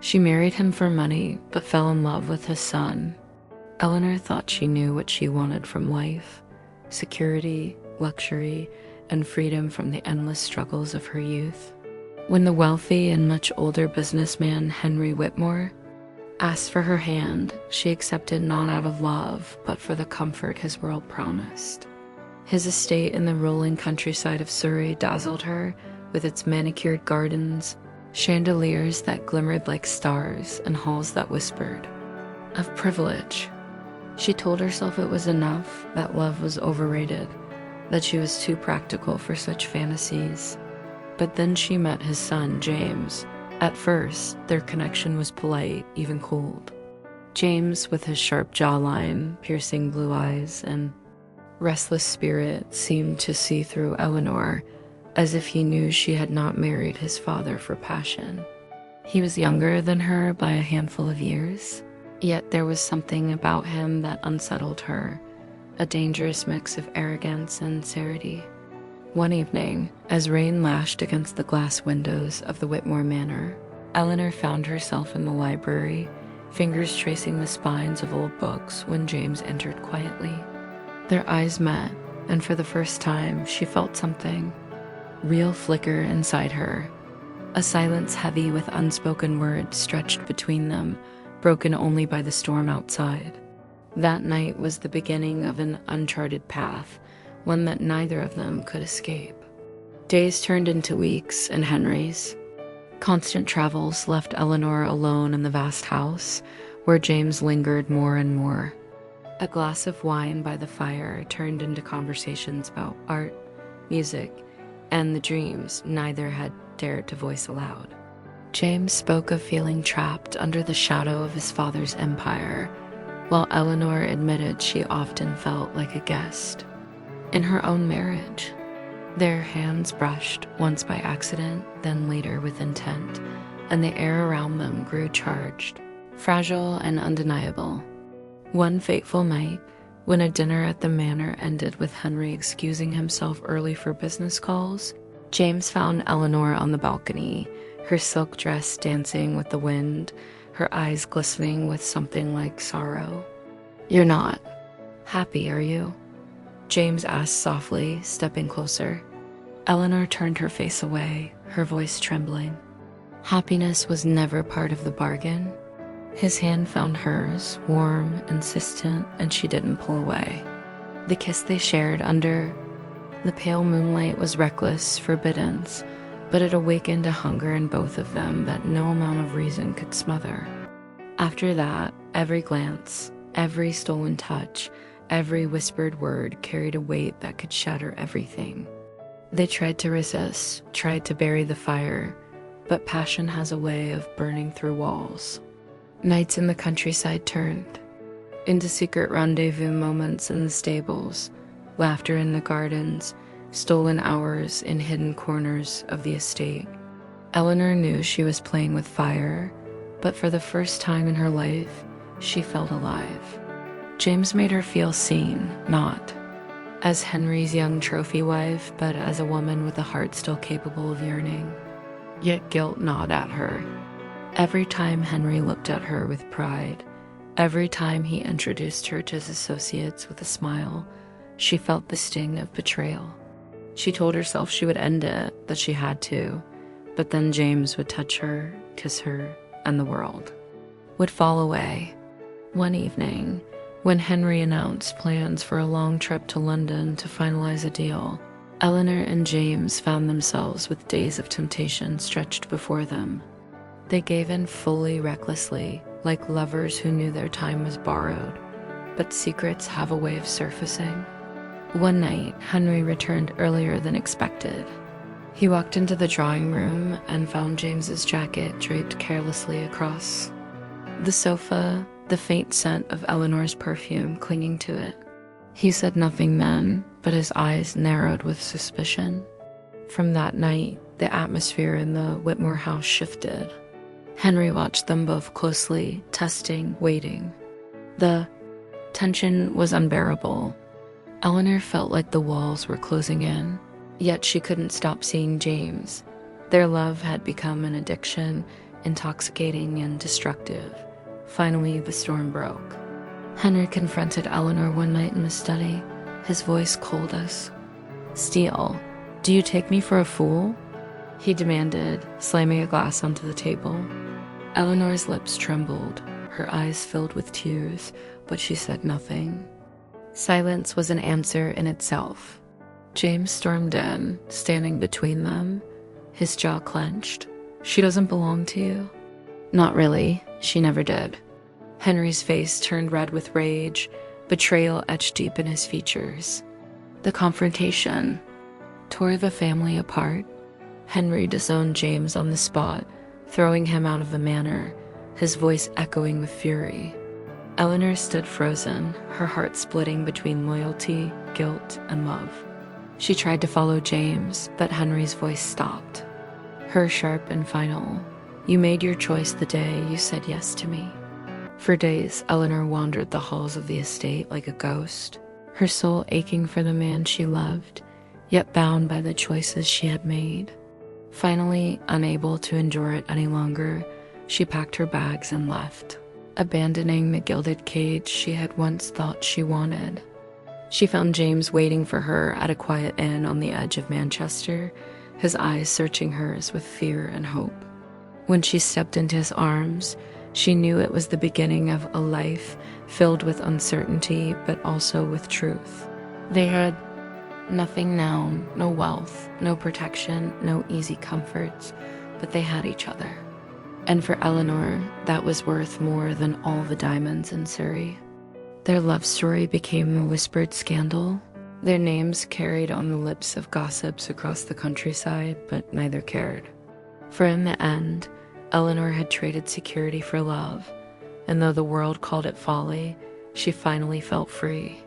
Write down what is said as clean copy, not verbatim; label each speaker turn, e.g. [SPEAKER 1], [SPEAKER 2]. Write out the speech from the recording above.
[SPEAKER 1] She married him for money, but fell in love with his son. Eleanor thought she knew what she wanted from life: security, luxury, and freedom from the endless struggles of her youth. When the wealthy and much older businessman Henry Whitmore asked for her hand, she accepted not out of love, but for the comfort his world promised. His estate in the rolling countryside of Surrey dazzled her with its manicured gardens, chandeliers that glimmered like stars, and halls that whispered of privilege. She told herself it was enough, that love was overrated, that she was too practical for such fantasies. But then she met his son, James. At first, their connection was polite, even cold. James, with his sharp jawline, piercing blue eyes, and restless spirit, seemed to see through Eleanor, as if he knew she had not married his father for passion. He was younger than her by a handful of years, yet there was something about him that unsettled her, a dangerous mix of arrogance and sincerity. One evening, as rain lashed against the glass windows of the Whitmore Manor, Eleanor found herself in the library, fingers tracing the spines of old books when James entered quietly. Their eyes met, and for the first time, she felt something real flicker inside her. A silence heavy with unspoken words stretched between them, broken only by the storm outside. That night was the beginning of an uncharted path, one that neither of them could escape. Days turned into weeks, and Henry's constant travels left Eleanor alone in the vast house, where James lingered more and more. A glass of wine by the fire turned into conversations about art, music, and the dreams neither had dared to voice aloud. James spoke of feeling trapped under the shadow of his father's empire, while Eleanor admitted she often felt like a guest in her own marriage. Their hands brushed, once by accident, then later with intent, and the air around them grew charged, fragile and undeniable. One fateful night, when a dinner at the manor ended with Henry excusing himself early for business calls, James found Eleanor on the balcony, her silk dress dancing with the wind, her eyes glistening with something like sorrow. "You're not happy, are you?" James asked softly, stepping closer. Eleanor turned her face away, her voice trembling. Happiness was never part of the bargain. His hand found hers, warm, insistent, and she didn't pull away. The kiss they shared under the pale moonlight was reckless, forbidden, but it awakened a hunger in both of them that no amount of reason could smother. After that, every glance, every stolen touch, every whispered word carried a weight that could shatter everything. They tried to resist, tried to bury the fire, but passion has a way of burning through walls. Nights in the countryside turned into secret rendezvous moments in the stables, laughter in the gardens, stolen hours in hidden corners of the estate. Eleanor knew she was playing with fire, but for the first time in her life, she felt alive. James made her feel seen, not as Henry's young trophy wife, but as a woman with a heart still capable of yearning. Yet guilt gnawed at her. Every time Henry looked at her with pride, every time he introduced her to his associates with a smile, she felt the sting of betrayal. She told herself she would end it, that she had to, but then James would touch her, kiss her, and the world would fall away. One evening, when Henry announced plans for a long trip to London to finalize a deal, Eleanor and James found themselves with days of temptation stretched before them. They gave in fully, recklessly, like lovers who knew their time was borrowed, but secrets have a way of surfacing. One night, Henry returned earlier than expected. He walked into the drawing room and found James's jacket draped carelessly across the sofa, the faint scent of Eleanor's perfume clinging to it. He said nothing then, but his eyes narrowed with suspicion. From that night, the atmosphere in the Whitmore house shifted. Henry watched them both closely, testing, waiting. The tension was unbearable. Eleanor felt like the walls were closing in, yet she couldn't stop seeing James. Their love had become an addiction, intoxicating and destructive. Finally, the storm broke. Henry confronted Eleanor one night in the study, his voice cold as steel. "Do you take me for a fool?" he demanded, slamming a glass onto the table. Eleanor's lips trembled, her eyes filled with tears, but she said nothing. Silence was an answer in itself. James stormed in, standing between them, his jaw clenched. "She doesn't belong to you?" "Not really. She never did." Henry's face turned red with rage, betrayal etched deep in his features. The confrontation tore the family apart. Henry disowned James on the spot, throwing him out of the manor, his voice echoing with fury. Eleanor stood frozen, her heart splitting between loyalty, guilt, and love. She tried to follow James, but Henry's voice stopped. Her sharp and final, "You made your choice the day you said yes to me." For days, Eleanor wandered the halls of the estate like a ghost, her soul aching for the man she loved, yet bound by the choices she had made. Finally, unable to endure it any longer, she packed her bags and left, abandoning the gilded cage she had once thought she wanted. She found James waiting for her at a quiet inn on the edge of Manchester, his eyes searching hers with fear and hope. When she stepped into his arms, she knew it was the beginning of a life filled with uncertainty, but also with truth. They had nothing now, no wealth, no protection, no easy comforts, but they had each other. And for Eleanor, that was worth more than all the diamonds in Surrey. Their love story became a whispered scandal, their names carried on the lips of gossips across the countryside, but neither cared. For in the end, Eleanor had traded security for love, and though the world called it folly, she finally felt free.